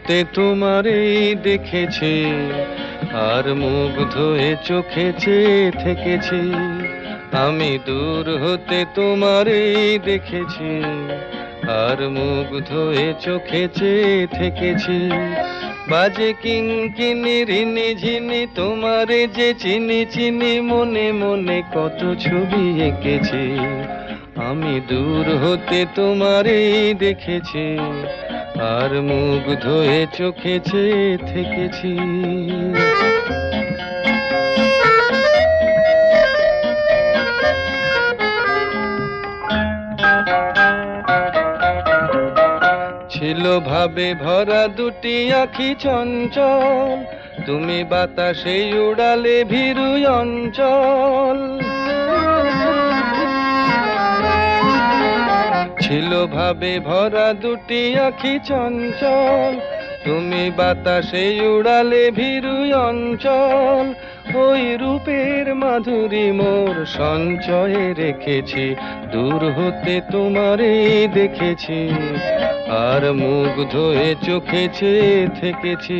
হতে তোমারেই দেখেছি, আর মুগ্ধ হয়ে চোখে চেয়ে থেকেছি। আমি দূর হতে তোমারেই দেখেছি, আর মুগ্ধ হয়ে চোখে চেয়ে থেকেছি। বাজে কিঙ্কিনি রিনি ঝিনি তোমারে যে চিনি চিনি, মনে মনে কত ছবি এঁকেছি। আমি দূর হতে তোমারেই দেখেছি, আর মুগ্ধ হয়ে চোখে চেয়ে থেকেছি। ছিল ভাবে ভরা দুটি আঁখি চঞ্চল, তুমি বাতাসে উড়ালে ভীরু অঞ্চল। ছিল ভাবে ভরা দুটি আঁখি চঞ্চল, তুমি বাতাসে উড়ালে ভীরু অঞ্চল। ওই রূপের মাধুরী মোর সঞ্চয়ে রেখেছি, দূর হতে তোমারে দেখেছি, আর মুগ্ধ হয়ে চোখে চেয়ে থেকেছি।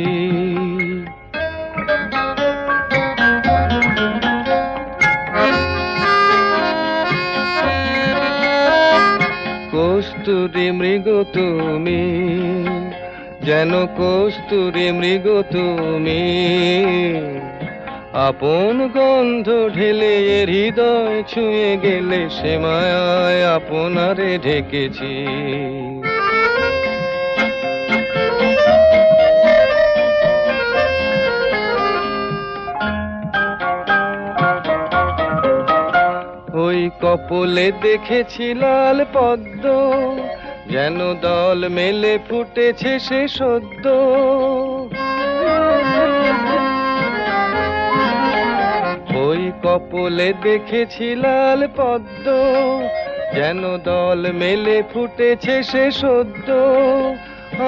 কস্তুরী মৃগ তুমি, যেন কস্তুরী মৃগ তুমি, আপন গন্ধ ঢেলে হৃদয় ছুঁয়ে গেলে, সে মায়ায় আপনারে ঢেকেছি। ওই কপলে দেখেছি লাল পদ্ম, যেন দল মেলে ফুটেছে সে সদ্য। ওই কপলে দেখেছি লাল পদ্ম, যেন দল মেলে ফুটেছে সে সদ্য।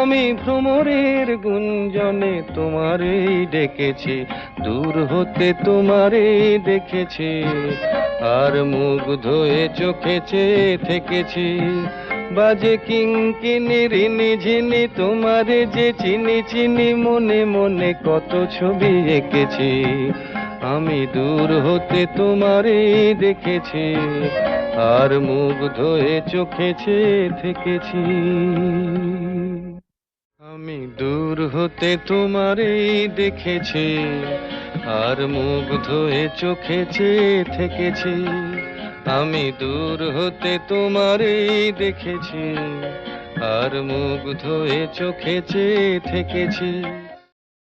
আমি ভ্রমরের গুঞ্জনে তোমারেই ডেকেছি, দূর হতে তোমারেই দেখেছি, আর মুগ্ধ হয়ে চোখে চেয়ে থেকেছি। বাজে কিঙ্কিনি রিনি ঝিনি তোমারে যে চিনি চিনি, মনে মনে কত ছবি এঁকেছি। আমি দূর হতে তোমারেই দেখেছি, আর মুগ্ধ হয়ে চোখে চেয়ে থেকেছি। আমি দূর হতে তোমারেই দেখেছি, আর মুগ্ধ হয়ে চোখে চেয়ে থেকেছি। আমি দূর হতে তোমারেই দেখেছি, আর মুগ্ধ হয়ে চোখে চেয়ে থেকেছি।